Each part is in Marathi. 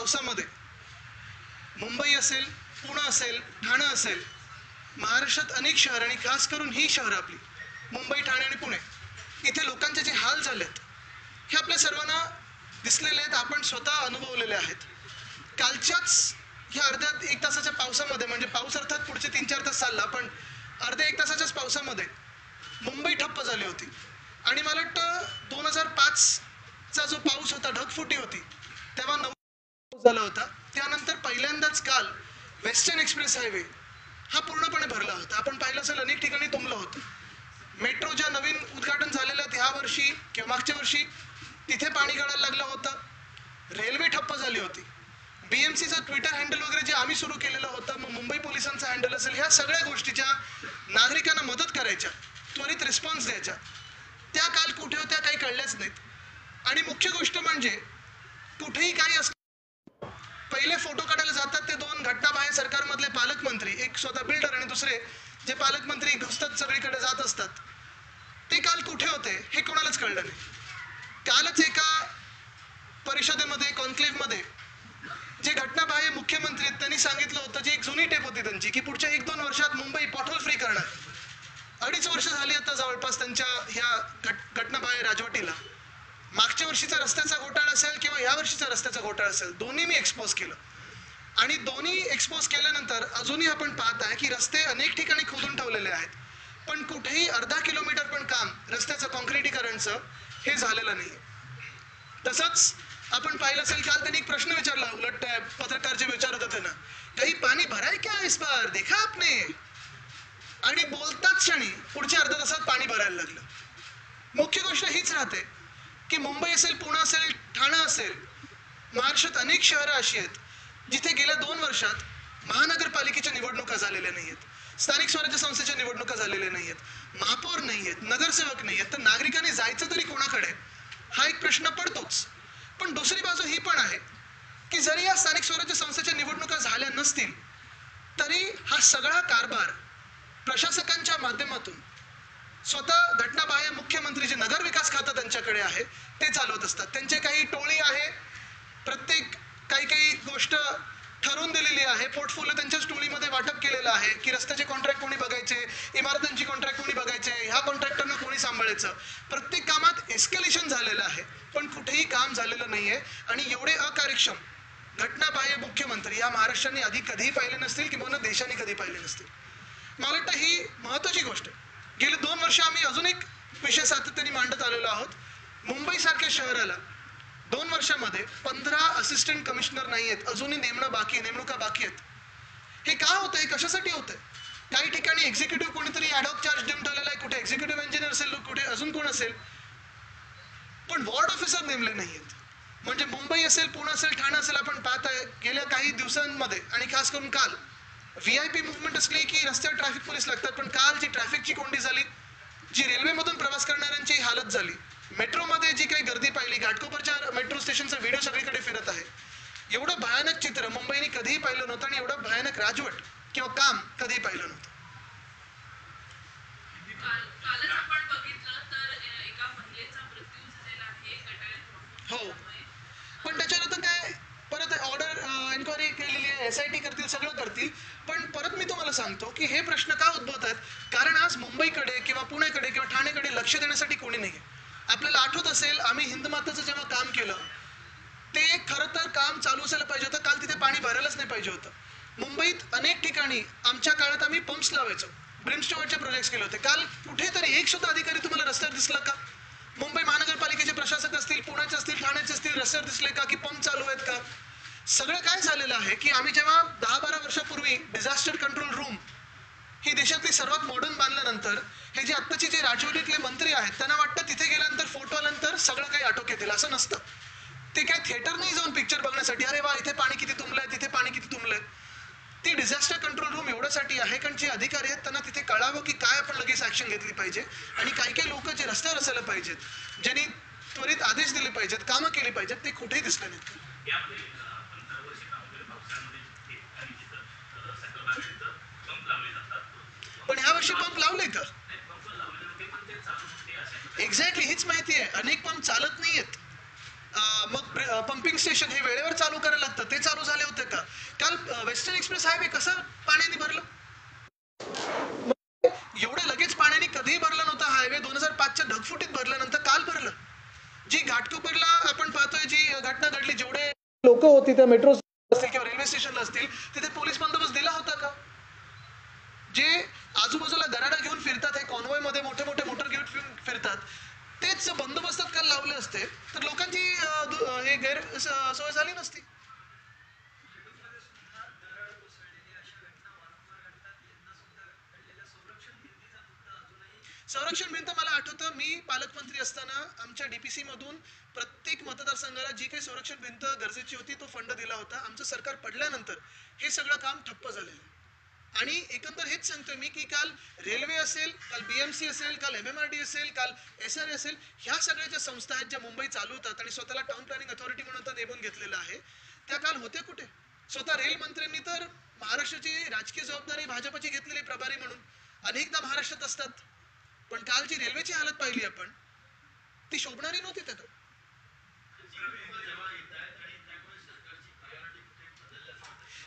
पावसामध्ये मुंबई असेल, पुणे असेल, ठाणे असेल, महाराष्ट्रात अनेक शहर आणि खास करून ही शहरं आपली मुंबई, ठाणे आणि पुणे, इथे लोकांचे जे हाल झालेत हे आपल्या सर्वांना दिसलेले आहेत, आपण स्वतः अनुभवलेले आहेत. कालच्याच ह्या अर्ध्या एक तासाच्या पावसामध्ये, म्हणजे पाऊस अर्थात पुढचे 3-4 तास चालला, पण अर्ध्या 1 तासाच्याच पावसामध्ये मुंबई ठप्प झाली होती. आणि मला वाटतं 2005चा जो पाऊस होता, ढगफुटी होती, तेव्हा पाऊस झाला होता. त्यानंतर पहिल्यांदाच काल वेस्टर्न एक्सप्रेस हायवे हा पूर्णपणे भरला होता. आपण पाहिलं असेल अनेक ठिकाणी तुंबलं होतं. मेट्रो ज्या नवीन उद्घाटन झालेलं ह्या वर्षी किंवा मागच्या वर्षी तिथे पाणी गळायला लागलं होतं. रेल्वे ठप्प झाली होती. BMCचं ट्विटर हँडल वगैरे जे आम्ही सुरू केलेलं होतं, मग मुंबई पोलिसांचं हँडल असेल, ह्या सगळ्या गोष्टीच्या नागरिकांना मदत करायच्या, त्वरित रिस्पॉन्स द्यायच्या, त्या काल कुठे होत्या काही कळल्याच नाहीत. आणि मुख्य गोष्ट म्हणजे कुठेही काही असतं, पहिले फोटो काढायला जातात ते 2 घटनाबाह्य सरकारमधले पालकमंत्री, एक स्वतः बिल्डर आणि दुसरे जे पालकमंत्री घुसतात सगळीकडे जात असतात, ते काल कुठे होते हे कोणालाच कळलं नाही. कालच एका परिषदेमध्ये, कॉन्क्लेव्हमध्ये जे घटनाबाह्य मुख्यमंत्री आहेत त्यांनी सांगितलं होतं, जी एक जुनी टेप होती त्यांची, की पुढच्या 1-2 वर्षात मुंबई पॉटहोल फ्री करणार. 2.5 वर्ष झाली आता जवळपास त्यांच्या ह्या घटनाबाह्य राजवटीला. मागच्या वर्षीचा रस्त्याचा घोटाळा असेल किंवा ह्या वर्षीचा रस्त्याचा घोटाळा असेल, दोन्ही मी एक्सपोज केलं. आणि दोन्ही एक्सपोज केल्यानंतर अजूनही आपण पाहत आहे की रस्ते अनेक ठिकाणी खोदून ठेवलेले आहेत, पण कुठेही अर्धा किलोमीटर पण काम रस्त्याचं काँक्रिटीकरणचं हे झालेलं नाही. तसंच आपण पाहिलं असेल, काल त्यांनी एक प्रश्न विचारला, उलट पत्रकार जे विचारत होते ना, काही पाणी भराय क्या इस बार, देखा आपने? आणि बोलताच क्षणी पुढच्या अर्ध्या तासात पाणी भरायला लागलं. मुख्य गोष्ट हीच राहते की मुंबई असेल, पुणे असेल, ठाणे असेल, महाराष्ट्रात अनेक शहरं अशी आहेत जिथे गेल्या 2 वर्षात महानगरपालिकेच्या निवडणुका झालेल्या नाहीयेत, स्थानिक स्वराज्य संस्थेच्या निवडणुका झालेल्या नाहीयेत, महापौर नाहीयेत, नगरसेवक नाहीयेत. तर नागरिकांनी जायचं तरी कोणाकडे, हा एक प्रश्न पडतोच. पण दुसरी बाजू ही पण आहे की जरी या स्थानिक स्वराज्य संस्थेच्या निवडणुका झाल्या नसतील तरी हा सगळा कारभार प्रशासकांच्या माध्यमातून स्वतः घटनाबाह्य मुख्यमंत्री जे नगर विकास खातं त्यांच्याकडे आहे ते चालवत असतात. त्यांचे काही टोळी आहे, प्रत्येक काही गोष्ट ठरवून दिलेली आहे, पोर्टफोलिओ त्यांच्याच टोळीमध्ये वाटप केलेलं आहे की रस्त्याचे कॉन्ट्रॅक्ट कोणी बघायचे, इमारतांची कॉन्ट्रॅक्ट कोणी बघायचे, ह्या कॉन्ट्रॅक्टरना कोणी सांभाळायचं. प्रत्येक कामात एस्केलेशन झालेलं आहे, पण कुठेही काम झालेलं नाहीये. आणि एवढे अकार्यक्षम घटनाबाह्य मुख्यमंत्री या महाराष्ट्राने आधी कधीही पाहिले नसतील किंवा देशाने कधी पाहिले नसतील. मला वाटतं ही महत्वाची गोष्ट आहे. गेली 2 वर्ष आम्ही अजून एक विषय सातत्याने मांडत आलेलो आहोत. मुंबईसारख्या शहराला 2 वर्षामध्ये 15 असिस्टंट कमिशनर नाही आहेत, अजूनही नेमणुका बाकी आहेत. हे का होतंय, कशासाठी होतंय? काही ठिकाणी एक्झिक्युटिव्ह कोणीतरी ॲडॉक चार्ज देऊन ठेवलेला आहे, कुठे एक्झिक्युटिव्ह इंजिनियर असेल, कुठे अजून कोण असेल, पण वॉर्ड ऑफिसर नेमले नाही आहेत. म्हणजे मुंबई असेल, पुणे असेल, ठाणे असेल, आपण पाहत आहे गेल्या काही दिवसांमध्ये आणि खास करून काल VIP मुवमेंट असली की रस्त्यावर ट्रॅफिक पोलीस लागतात, पण काल जी ट्रॅफिकची कोंडी झाली, जी रेल्वेमधून प्रवास करणाऱ्यांची हालत झाली, मेट्रोमध्ये जी काही गर्दी पाहिली, घाटकोपरच्या मेट्रो स्टेशनचा व्हिडिओ सगळीकडे फिरत आहे, एवढं भयानक चित्र मुंबईने कधीही पाहिलं नव्हतं आणि एवढं भयानक राजवट किंवा काम कधीही पाहिलं नव्हतं. हो, पण त्याच्यानंतर काय परत ऑर्डर एन्क्वायरी केलेली आहे, SIT करतील, सगळं करतील. पण परत मी तुम्हाला सांगतो की हे प्रश्न का उद्भवत आहेत, कारण आज मुंबईकडे किंवा पुणेकडे किंवा ठाणेकडे लक्ष देण्यासाठी कोणी नाही. आपल्याला आठवत असेल, आम्ही हिंदमाताचं जेव्हा काम केलं ते खरं तर काम चालू असायला पाहिजे होतं. काल तिथे पाणी भरायलाच नाही पाहिजे होतं. मुंबईत अनेक ठिकाणी आमच्या काळात आम्ही पंप्स लावायचो, ब्रिमस्टोनचे प्रोजेक्ट्स केले होते. काल कुठेतरी एक सुद्धा अधिकारी तुम्हाला रस्त्यावर दिसला का? मुंबई महानगरपालिकेचे प्रशासक असतील, पुण्याचे असतील, ठाण्याचे असतील, रस्त्यावर दिसले का की पंप चालू आहेत का? सगळं काय झालेलं आहे की आम्ही जेव्हा 10-12 वर्षापूर्वी डिझास्टर कंट्रोल रूम ही देशातली सर्वात मॉडर्न बांधल्यानंतर हे जे आत्ताचे जे राजवटीतले मंत्री आहेत त्यांना वाटतं तिथे गेल्यानंतर फोटो आल्यानंतर सगळं काही आटोक्यात येईल. असं नसतं. ते काय थिएटर नाही जाऊन पिक्चर बघण्यासाठी, अरे वा इथे पाणी किती तुंबलंय, तिथे पाणी किती तुंबलंय. ती डिझास्टर कंट्रोल रूम एवढ्यासाठी आहे कारण जे अधिकारी आहेत त्यांना तिथे कळावं की काय आपण लगेच ऍक्शन घेतली पाहिजे. आणि काही लोक जे रस्त्यावर असायला पाहिजेत, ज्यांनी त्वरित आदेश दिले पाहिजेत, कामं केली पाहिजेत, ते कुठेही दिसले नाहीत. पण ह्या वर्षी पंप लावले का? एक्झॅक्टली हीच माहिती आहे. अनेक पंप चालत नाहीयेत. मग पंपिंग स्टेशन हे वेळेवर चालू करायला लागतं, ते चालू झाले होते का? काल वेस्टर्न एक्सप्रेस हायवे कसं पाण्याने भरलं? एवढं लगेच पाण्याने कधीही भरलं नव्हतं. हायवे 2005च्या ढगफुटीत भरल्यानंतर काल भरलं. जी घाटकोपरला आपण पाहतोय जी घटना घडली, जेवढे लोक होती त्या मेट्रो असतील किंवा रेल्वे स्टेशनला असतील, तिथे पोलीस बंदोबस्त दिला होता का? जे आजूबाजूला गराडा घेऊन फिरतात, हे कॉन्वॉय मध्ये मोठे मोठे मोटर घेऊन फिरतात, तेच बंदोबस्तात काल लावले असते तर लोकांची हे गैरसोय झाली नसती. संरक्षण भिंत मला आठवतं, मी पालकमंत्री असताना आमच्या डीपीसी मधून प्रत्येक मतदारसंघाला जी काही संरक्षण भिंत गरजेची होती तो फंड दिला होता. आमचं सरकार पडल्यानंतर हे सगळं काम ठप्प झालेलं आहे. आणि एकंदर हेच सांगतोय मी की काल रेल्वे असेल, काल बीएमसी असेल, काल एमएमआरडी असेल, काल एसआर असेल, ह्या सगळ्या ज्या संस्था आहेत ज्या मुंबई चालवतात आणि स्वतःला टाउन प्लॅनिंग अथॉरिटी म्हणून आता नेमून घेतलेलं आहे, त्या काल होत्या कुठे? स्वतः रेल मंत्र्यांनी तर महाराष्ट्राची राजकीय जबाबदारी भाजपची घेतलेली प्रभारी म्हणून अनेकदा महाराष्ट्रात असतात, पण काल जी रेल्वेची हालत पाहिली आपण, ती शोभणारी नव्हती त्यात.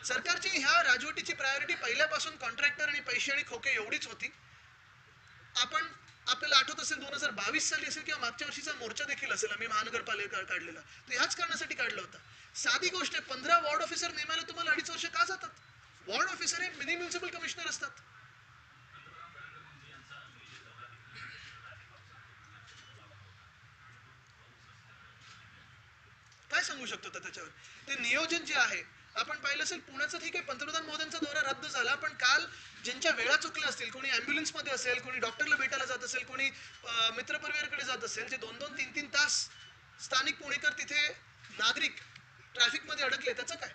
सरकारची ह्या राजवटीची प्रायोरिटी पहिल्यापासून कॉन्ट्रॅक्टर आणि पैसे आणि खोके एवढीच होती. आपण आपल्याला आठवत असेल 2022 साली असेल किंवा मागच्या वर्षीचा मोर्चा देखील असेल, आम्ही महानगरपालिका काढलेला, तो ह्याच कारणासाठी काढला होता. साधी गोष्ट आहे, 15 वॉर्ड ऑफिसर नेमायला तुम्हाला 2.5 वर्ष का जातात? वॉर्ड ऑफिसर हे मिनी म्युन्सिपल कमिशनर असतात. काय सांगू शकतो त्याच्यावर? ते नियोजन जे आहे, आपण पाहिलं असेल पुण्याचं, ठीक आहे पंतप्रधान मोदींचा दौरा रद्द झाला, पण काल ज्यांच्या वेळा चुकल्या असतील, कोणी ॲम्ब्युलन्स मध्ये असेल, कोणी डॉक्टरला भेटायला जात असेल, कोणी मित्रपरिवाराकडे जात असेल, जे 2-2, 3-3 तास स्थानिक पुणेकर तिथे नागरिक ट्रॅफिक मध्ये अडकले, त्याचं काय?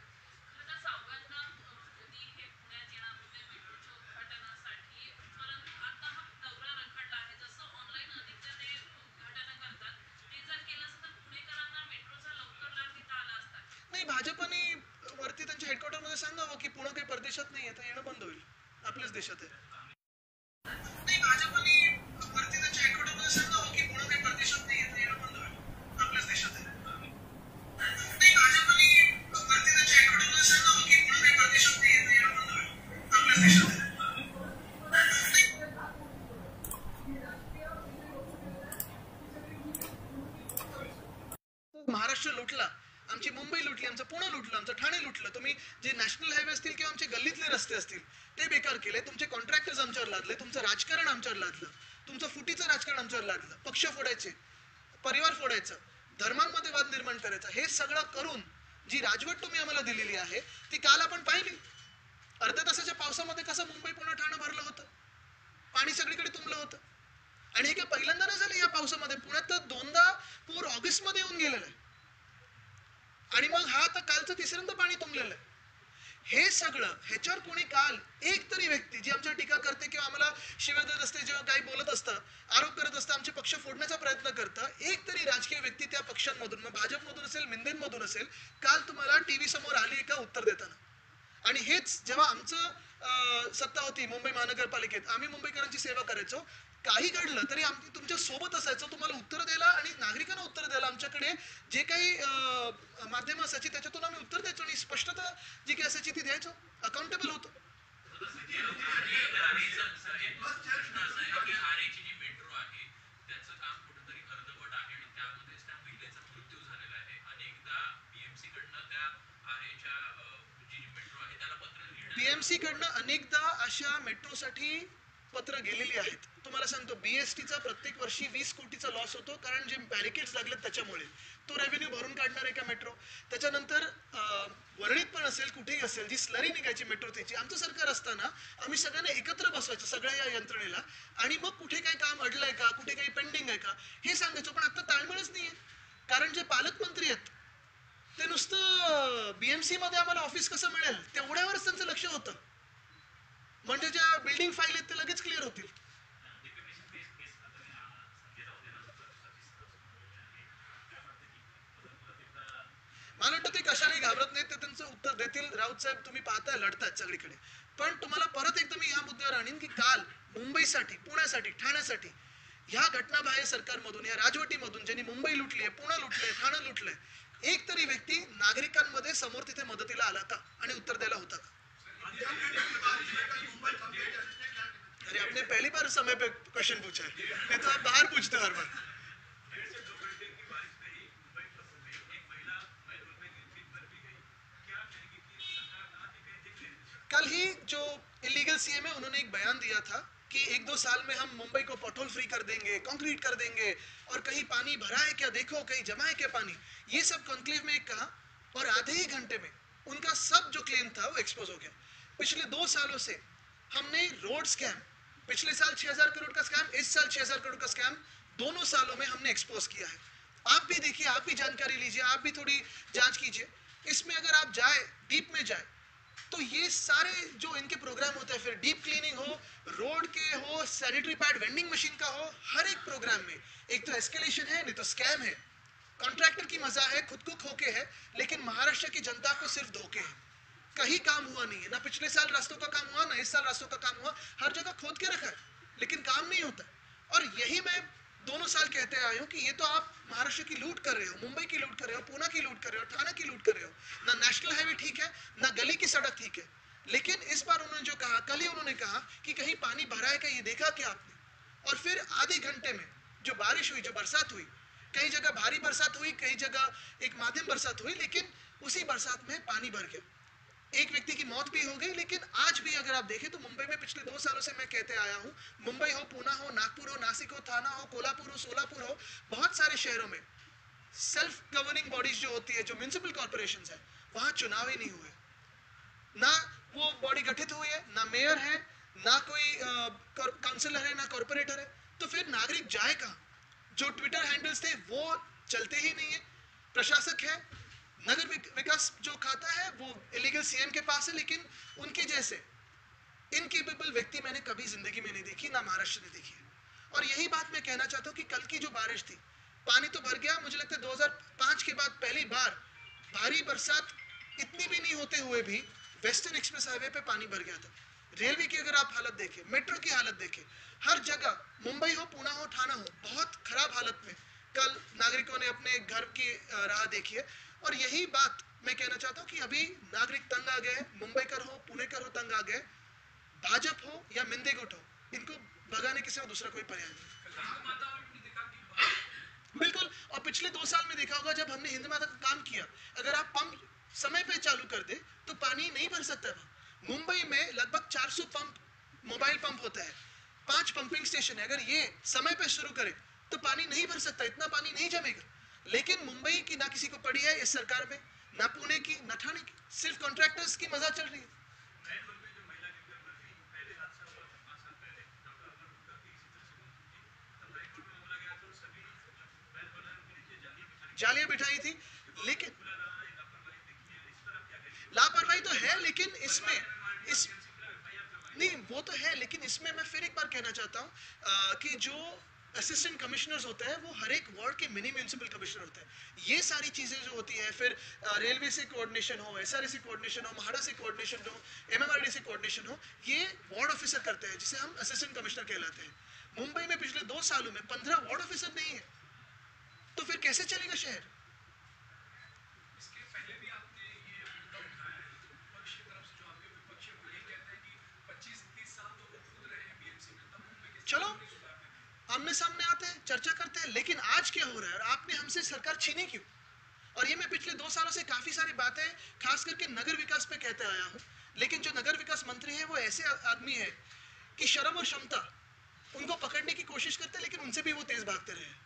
नाही, भाजपने वरती त्यांच्या हेडक्वार्टर मध्ये सांगावं की पुणे काही परदेशात नाही आहे, तर येणं बंद होईल, आपल्याच देशात आहे. नाही, भाजपने वरती त्यांच्या हेडक्वार्टर मध्ये सांगावं की पुणे काही परदेशात नाही आहे, तर येणं बंद होईल, आपल्याच देशात आहे. नाही, भाजपने वरती त्यांच्या हेडक्वार्टर मध्ये सांगावं की पुणे काही परदेशात नाही आहे, तर येणं बंद होईल, आपल्याच देशात आहे. महाराष्ट्र लुटला, आमची मुंबई लुटली, आमचं पुणे लुटलं, आमचं ठाणे लुटलं. तुम्ही जे नॅशनल हायवे असतील किंवा आमचे गल्लीतले रस्ते असतील ते बेकार केले, तुमचे कॉन्ट्रॅक्टर्स आमच्यावर लादले, तुमचं राजकारण आमच्यावर लादलं, तुमचं फुटीचं राजकारण आमच्यावर लादलं, पक्ष फोडायचे, परिवार फोडायचं, धर्मांमध्ये वाद निर्माण करायचा, हे सगळं करून जी राजवट तुम्ही आम्हाला दिलेली आहे ती काल आपण पाहिली. अर्ध्या तासाच्या पावसामध्ये कसं मुंबई पुणे ठाणे भरलं होतं, पाणी सगळीकडे तुंबलं होतं. आणि हे काय पहिल्यांदा नाही झालं या पावसामध्ये, पुण्यात तर 2दा पूर ऑगस्ट मध्ये येऊन गेलेला आहे, आणि मग हा आता कालचं तिसऱ्यांदा पाणी तुंबलेलं आहे. हे सगळं ह्याच्यावर कोणी काल एक तरी व्यक्ती जी आमच्यावर टीका करते किंवा आम्हाला शिव्या देत असते, जेव्हा काही बोलत असतं, आरोप करत असतं, आमचे पक्ष फोडण्याचा प्रयत्न करतं, एक तरी राजकीय व्यक्ती त्या पक्षांमधून, मग भाजपमधून असेल, मिंदेंमधून असेल, काल तुम्हाला टीव्ही समोर आली का उत्तर देताना? आणि हेच जेव्हा आमचं सत्ता होती मुंबई महानगरपालिकेत, आम्ही मुंबईकरांची सेवा करायचो, काही घडलं तरी आम्ही तुमच्या सोबत असायचो, तुम्हाला उत्तर द्यायला आणि नागरिकांना उत्तर द्यायला आमच्याकडे जे काही माध्यम असायची त्याच्यातून आम्ही उत्तर द्यायचो आणि स्पष्टता जी काही असायची ती द्यायचो, अकाउंटेबल होतो. बीएमसी कडनं अनेकदा अशा मेट्रोसाठी पत्र गेलेली आहेत. तुम्हाला सांगतो, बीएसटीचा प्रत्येक वर्षी 20 कोटीचा लॉस होतो, कारण जे बॅरिकेड्स लागलेत त्याच्यामुळे. तो रेव्हेन्यू भरून काढणार आहे का मेट्रो? त्याच्यानंतर वर्णित पण असेल, कुठेही असेल, जी स्लरी निघायची मेट्रो त्याची, आमचं सरकार असताना आम्ही सगळ्यांना एकत्र बसवायचं सगळ्या या यंत्रणेला, आणि मग कुठे काही काम अडलंय का, कुठे काही पेंडिंग आहे का हे सांगायचो. पण आता ताळमेळच नाहीये, कारण जे पालकमंत्री आहेत ते नुसतं बीएमसी मध्ये आम्हाला ऑफिस कसं मिळेल तेवढ्यावरच त्यांचं लक्ष होतं, म्हणजे ज्या बिल्डिंग फाईल आहेत ते लगेच क्लिअर होतील. मला वाटतं ते कशाने घाबरत नाही, ते त्यांचं उत्तर देतील. राऊत साहेब तुम्ही पाहताय लढतायत सगळीकडे, पण तुम्हाला परत एकदा मी या मुद्द्यावर आणीन की काल मुंबईसाठी, पुण्यासाठी, ठाण्यासाठी ह्या घटनाबाह्य सरकारमधून, या राजवटीमधून ज्यांनी मुंबई लुटली आहे, पुणे लुटलंय, ठाणे लुटलंय, एक तरी व्यक्ती नागरिकांमध्ये समोर तिथे मदतीला आला का आणि उत्तर द्यायला होता का? अरे आपने पहली बार समय पे क्वेश्चन पूछा है, नहीं तो आप बाहर पूछते हो हर बार. कल ही जो इलीगल सीएम है उन्होंने एक बयान दिया था कि 1-2 साल में हम मुंबई को पॉटहोल फ्री कर देंगे, कंक्रीट कर देंगे, और कहीं पानी भरा है क्या देखो, कहीं जमा है क्या पानी, ये सब कॉन्क्लेव में कहा. और आधे ही घंटे में उनका सब जो क्लेम था वो एक्सपोज हो गया. पिछले 2 सालों से हमने रोड स्कैम, पिछले साल 6,000 करोड़ का स्कैम, इस साल 6,000 करोड़ का स्कैम, दोनों सालों में हमने एक्सपोज किया है. आप भी देखिए, आप भी जानकारी लीजिए, आप भी थोड़ी जांच कीजिए. इसमें अगर आप जाए, डीप में जाए, तो ये सारे जो इनके प्रोग्राम होते हैं, फिर डीप क्लीनिंग हो, रोड के हो, सैनिटरी पैड वेंडिंग मशीन का हो, हर एक प्रोग्राम में एक तो एस्केलेशन है, नहीं तो स्कैम है. कॉन्ट्रैक्टर की मजा है, खुद को खोके है, लेकिन महाराष्ट्र की जनता को सिर्फ धोखे हैं. कहीं काम हुआ नहीं है, ना पिछले साल रास्तों का काम हुआ, ना इस साल रास्तों का काम हुआ. हर जगह खोद के रखा है, लेकिन काम नहीं होता. और यही मैं दोनों साल कहते आया हूँ कि ये तो आप महाराष्ट्र की लूट कर रहे हो, मुंबई की लूट कर रहे हो, पुणे की लूट कर रहे हो, ठाणे की लूट कर रहे हो. ना नेशनल हाईवे ठीक है, ना गली की सड़क ठीक है. लेकिन इस बार उन्होंने जो कहा, कल ही उन्होंने कहा कि कहीं पानी भरा है क्या, ये देखा क्या आपने? और फिर आधे घंटे में जो बारिश हुई, जो बरसात हुई, कई जगह भारी बरसात हुई, कई जगह एक माध्यम बरसात हुई, लेकिन उसी बरसात में पानी भर गया. एक व्यक्ति की मौत भी हो गई. लेकिन आज भी अगर आप देखें तो मुंबई में पिछले 2 सालों से मैं कहते आया हूं, मुंबई हो, पुणे हो, नागपुर हो, नासिक हो, थाना हो, कोल्हापुर हो, सोलापुर हो, बहुत सारे शहरों में सेल्फ गवर्निंग बॉडीज जो होती है, जो म्युनिसिपल कॉर्पोरेशन है, वहां चुनाव ही नहीं हुए. ना वो बॉडी गठित हुई है, ना मेयर है, ना कोई काउंसिलर है, ना कॉर्पोरेटर है. तो फिर नागरिक जाए कहां? जो ट्विटर हैंडल्स थे वो चलते ही नहीं है. प्रशासक है, नगर विकास जो खाता है वो इलीगल सीएम के पास है, लेकिन उनके जैसे इनकेपेबल व्यक्ति मैंने कभी जिंदगी में नहीं देखी, ना महाराष्ट्र ने देखी है. और यही बात मैं कहना चाहता हूँ कि कल की जो बारिश थी, पानी तो भर गया. मुझे लगता है 2005 के बाद पहली बार भारी बरसात इतनी भी नहीं होते हुए भी वेस्टर्न एक्सप्रेस हाईवे पे पानी भर गया था. रेलवे की अगर आप हालत देखें, मेट्रो की हालत देखें, हर जगह, मुंबई हो, पुणे हो, ठाणे हो, बहुत खराब हालत में कल नागरिकों ने अपने घर की राह देखी है. और यही बात मैं कहना चाहता हूँ कि अभी नागरिक तंग आ गए, मुंबईकर हो, पुणेकर हो, तंग आ गए. भाजप हो या मिंदेगुट हो, इनको भगाने के सिवा दूसरा कोई पर्याय नहीं. बिल्कुल. और पिछले 2 साल में देखा होगा, जब हमने हिंद माता का काम किया, अगर आप पंप समय पे चालू कर दे तो पानी नहीं भर सकता था. मुंबई में लगभग 400 पंप, मोबाइल पंप होता है, 5 पंपिंग स्टेशन है. अगर ये समय पे शुरू करे तो पानी नहीं भर सकता, इतना पानी नहीं जमेगा. लेकिन मुंबई की ना किसी को पड़ी है इस सरकार में, ना पुणे की, ना ठाणे की, सिर्फ कॉन्ट्रैक्टर्स की मजा चल रही है. जालियां बिठाई थी, लेकिन लापरवाही तो है, लेकिन इसमें इस नहीं, वो तो है, लेकिन इसमें मैं फिर एक बार कहना चाहता हूँ कि जो असिस्टेंट कमिश्नर्स होते हैं वो हर एक वार्ड के मिनी म्यूनिसिपल कमिश्नर होते हैं. ये सारी चीजें जो होती है, फिर रेलवे से कोऑर्डिनेशन हो, एसआरए से कोऑर्डिनेशन हो, महाड़ा से कोऑर्डिनेशन हो, एमएमआरडी से कोऑर्डिनेशन हो, ये वार्ड ऑफिसर करते हैं, जिसे हम असिस्टेंट कमिश्नर कहलाते हैं. मुंबई में पिछले 2 सालों में 15 वार्ड ऑफिसर नहीं है, तो फिर कैसे चलेगा शहर? चलो आमने सामने आते हैं, चर्चा करते हैं. लेकिन आज क्या हो रहा है और आपने हमसे सरकार छीनी क्यों? और ये मैं पिछले 2 सालों से काफी सारी बातें खास करके नगर विकास पे कहते आया हूँ. लेकिन जो नगर विकास मंत्री है वो ऐसे आदमी है कि शर्म और क्षमता, उनको पकड़ने की कोशिश करते हैं, लेकिन उनसे भी वो तेज भागते रहे.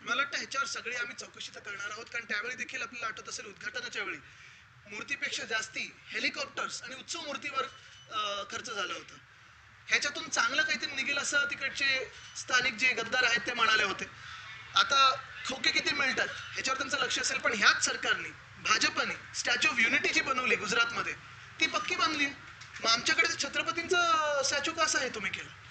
मला वाटतं ह्याच्यावर सगळी आम्ही चौकशी तर करणार आहोत, कारण त्यावेळी देखील आपल्याला आठवत असेल उद्घाटनाच्या वेळी मूर्तीपेक्षा जास्ती हेलिकॉप्टर्स आणि उत्सव मूर्तीवर खर्च झाला होता. ह्याच्यातून चांगलं काहीतरी निघेल असं तिकडचे स्थानिक जे गद्दार आहेत ते म्हणाले होते. आता खोके किती मिळतात ह्याच्यावर त्यांचं लक्ष असेल, पण ह्याच सरकारने, भाजपने स्टॅच्यू ऑफ युनिटी जी बनवली गुजरातमध्ये, ती पक्की बांधली. मग आमच्याकडे छत्रपतींचं स्टॅच्यू कसं आहे तुम्ही केलं?